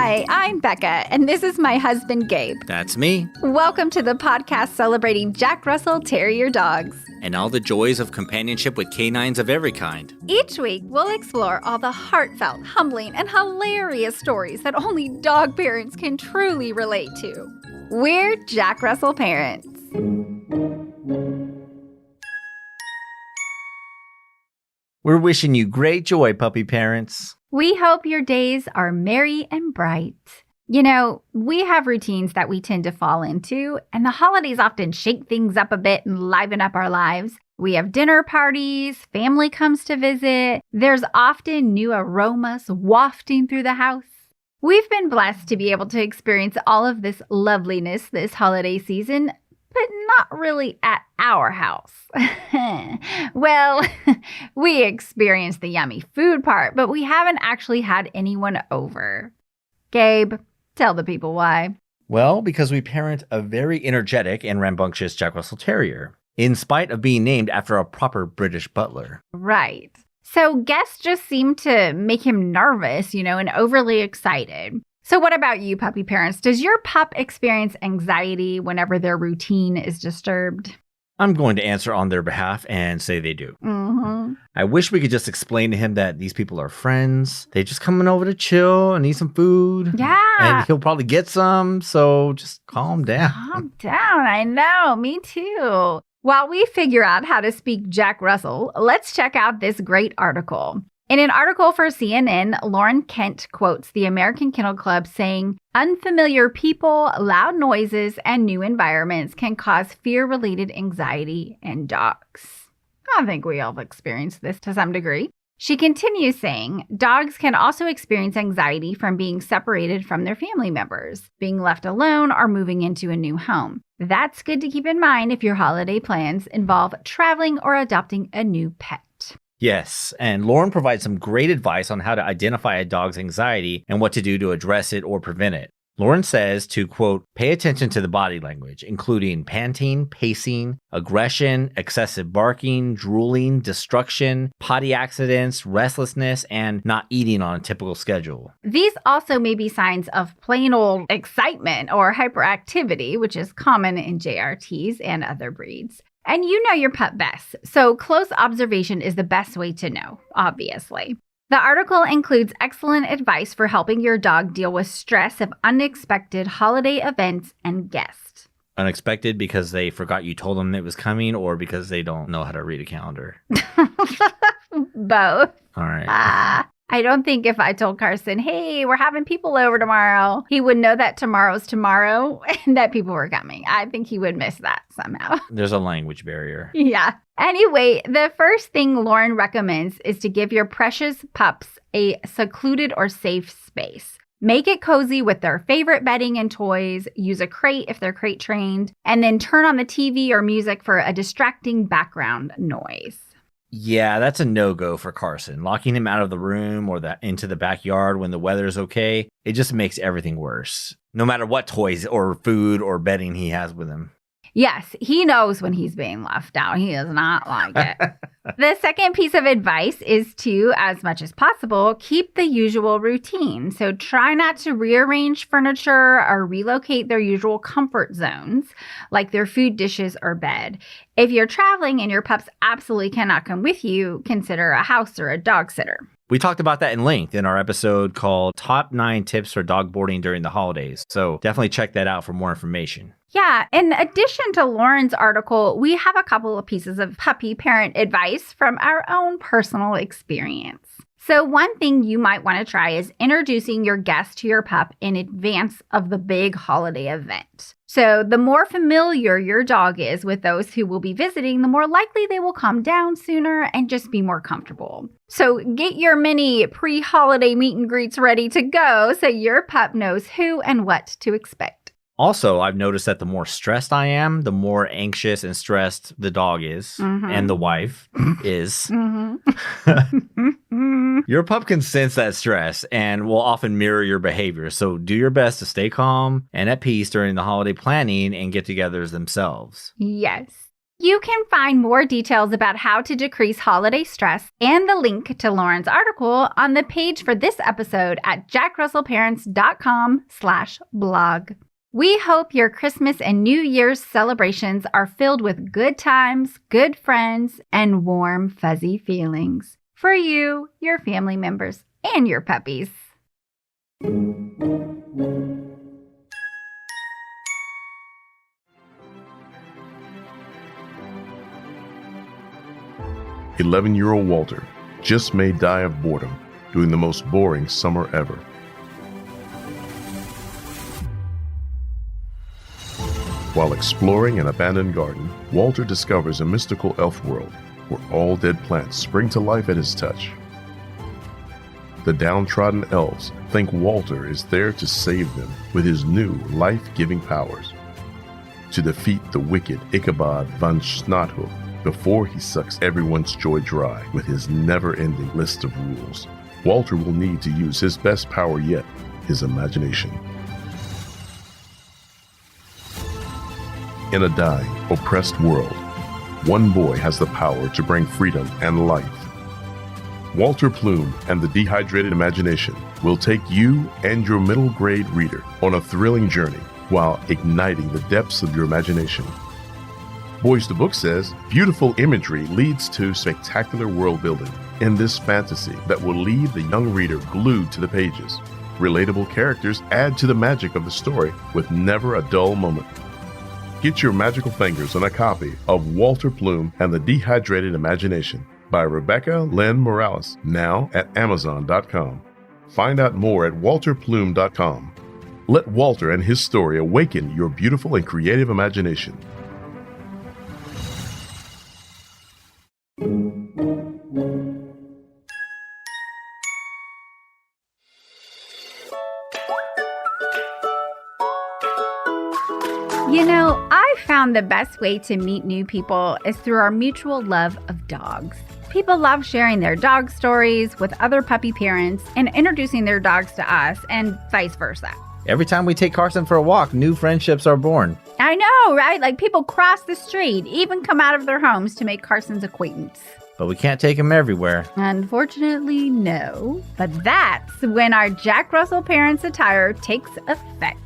Hi, I'm Becca, and this is my husband, Gabe. That's me. Welcome to the podcast celebrating Jack Russell Terrier dogs. And all the joys of companionship with canines of every kind. Each week, we'll explore all the heartfelt, humbling, and hilarious stories that only dog parents can truly relate to. We're Jack Russell parents. We're wishing you great joy, puppy parents. We hope your days are merry and bright. You know, we have routines that we tend to fall into, and the holidays often shake things up a bit and liven up our lives. We have dinner parties, family comes to visit. There's often new aromas wafting through the house. We've been blessed to be able to experience all of this loveliness this holiday season, but not really at our house. Well, we experienced the yummy food part, but we haven't actually had anyone over. Gabe, tell the people why. Well, because we parent a very energetic and rambunctious Jack Russell Terrier, in spite of being named after a proper British butler. Right. So guests just seem to make him nervous, and overly excited. So what about you, puppy parents? Does your pup experience anxiety whenever their routine is disturbed? I'm going to answer on their behalf and say they do. Mm-hmm. I wish we could just explain to him that these people are friends. They just coming over to chill and eat some food. Yeah. And he'll probably get some, so just calm down. Calm down. I know. Me too. While we figure out how to speak Jack Russell, let's check out this great article. In an article for CNN, Lauren Kent quotes the American Kennel Club saying, "Unfamiliar people, loud noises, and new environments can cause fear-related anxiety in dogs." I think we all have experienced this to some degree. She continues saying, dogs can also experience anxiety from being separated from their family members, being left alone, or moving into a new home. That's good to keep in mind if your holiday plans involve traveling or adopting a new pet. Yes, and Lauren provides some great advice on how to identify a dog's anxiety and what to do to address it or prevent it. Lauren says to, quote, pay attention to the body language, including panting, pacing, aggression, excessive barking, drooling, destruction, potty accidents, restlessness, and not eating on a typical schedule. These also may be signs of plain old excitement or hyperactivity, which is common in JRTs and other breeds. And you know your pup best, so close observation is the best way to know, obviously. The article includes excellent advice for helping your dog deal with stress of unexpected holiday events and guests. Unexpected because they forgot you told them it was coming, or because they don't know how to read a calendar? Both. All right. I don't think if I told Carson, hey, we're having people over tomorrow, he would know that tomorrow's tomorrow and that people were coming. I think he would miss that somehow. There's a language barrier. Yeah. Anyway, the first thing Lauren recommends is to give your precious pups a secluded or safe space. Make it cozy with their favorite bedding and toys, use a crate if they're crate trained, and then turn on the TV or music for a distracting background noise. Yeah, that's a no-go for Carson. Locking him out of the room or into the backyard when the weather's okay, it just makes everything worse. No matter what toys or food or bedding he has with him. Yes, he knows when he's being left out. He does not like it. The second piece of advice is to, as much as possible, keep the usual routine. So try not to rearrange furniture or relocate their usual comfort zones, like their food dishes or bed. If you're traveling and your pups absolutely cannot come with you, consider a house or a dog sitter. We talked about that in length in our episode called Top 9 Tips for Dog Boarding During the Holidays. So definitely check that out for more information. Yeah, in addition to Lauren's article, we have a couple of pieces of puppy parent advice from our own personal experience. So one thing you might want to try is introducing your guest to your pup in advance of the big holiday event. So the more familiar your dog is with those who will be visiting, the more likely they will calm down sooner and just be more comfortable. So get your mini pre-holiday meet and greets ready to go so your pup knows who and what to expect. Also, I've noticed that the more stressed I am, the more anxious and stressed the dog is, and the wife is. Your pup can sense that stress and will often mirror your behavior. So do your best to stay calm and at peace during the holiday planning and get-togethers themselves. Yes. You can find more details about how to decrease holiday stress and the link to Lauren's article on the page for this episode at jackrussellparents.com/blog. We hope your Christmas and New Year's celebrations are filled with good times, good friends, and warm, fuzzy feelings for you, your family members, and your puppies. 11-year-old Walter just may die of boredom during the most boring summer ever. While exploring an abandoned garden, Walter discovers a mystical elf world where all dead plants spring to life at his touch. The downtrodden elves think Walter is there to save them with his new life-giving powers, to defeat the wicked Ichabod van Snothook before he sucks everyone's joy dry with his never-ending list of rules. Walter will need to use his best power yet, his imagination. In a dying, oppressed world, one boy has the power to bring freedom and life. Walter Plume and the Dehydrated Imagination will take you and your middle grade reader on a thrilling journey while igniting the depths of your imagination. Boys to Book says beautiful imagery leads to spectacular world building in this fantasy that will leave the young reader glued to the pages. Relatable characters add to the magic of the story with never a dull moment. Get your magical fingers on a copy of Walter Plume and the Dehydrated Imagination by Rebecca Lynn Morales, now at Amazon.com. Find out more at walterplume.com. Let Walter and his story awaken your beautiful and creative imagination. You know, I found the best way to meet new people is through our mutual love of dogs. People love sharing their dog stories with other puppy parents and introducing their dogs to us and vice versa. Every time we take Carson for a walk, new friendships are born. I know, right? Like people cross the street, even come out of their homes to make Carson's acquaintance. But we can't take him everywhere. Unfortunately, no. But that's when our Jack Russell Parents attire takes effect.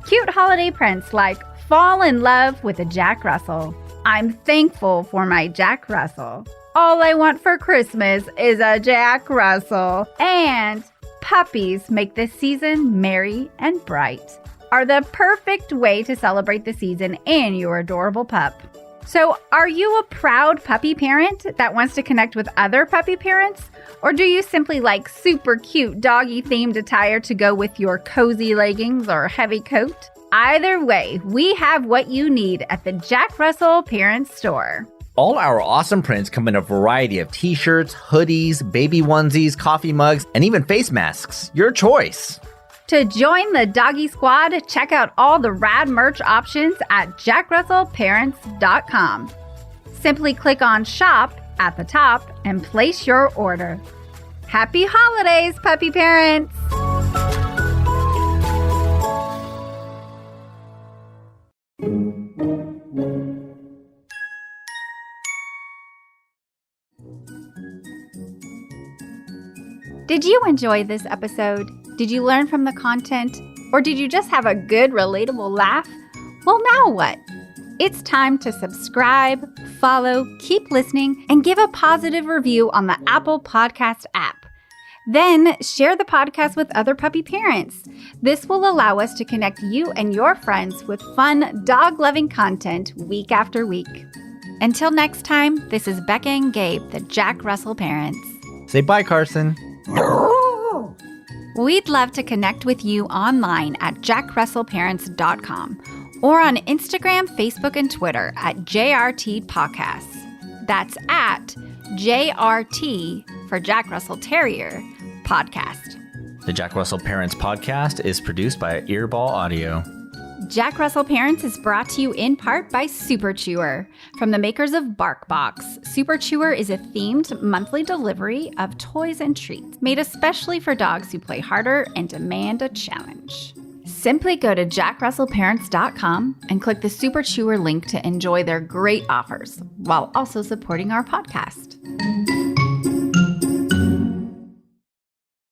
Cute holiday prints like fall in love with a Jack Russell. I'm thankful for my Jack Russell. All I want for Christmas is a Jack Russell. And puppies make the season merry and bright are the perfect way to celebrate the season and your adorable pup. So are you a proud puppy parent that wants to connect with other puppy parents? Or do you simply like super cute doggy themed attire to go with your cozy leggings or heavy coat? Either way, we have what you need at the Jack Russell Parents Store. All our awesome prints come in a variety of t-shirts, hoodies, baby onesies, coffee mugs, and even face masks. Your choice. To join the doggy squad, check out all the rad merch options at jackrussellparents.com. Simply click on Shop at the top and place your order. Happy holidays, puppy parents! Did you enjoy this episode? Did you learn from the content? Or did you just have a good, relatable laugh? Well, now what? It's time to subscribe, follow, keep listening, and give a positive review on the Apple Podcast app. Then share the podcast with other puppy parents. This will allow us to connect you and your friends with fun, dog-loving content week after week. Until next time, this is Becca and Gabe, the Jack Russell Parents. Say bye, Carson. We'd love to connect with you online at jackrussellparents.com or on Instagram, Facebook, and Twitter at JRT Podcasts. That's at JRT for Jack Russell Terrier Podcast. The Jack Russell Parents Podcast is produced by Earball Audio. Jack Russell Parents is brought to you in part by Super Chewer. From the makers of BarkBox, Super Chewer is a themed monthly delivery of toys and treats made especially for dogs who play harder and demand a challenge. Simply go to jackrussellparents.com and click the Super Chewer link to enjoy their great offers while also supporting our podcast.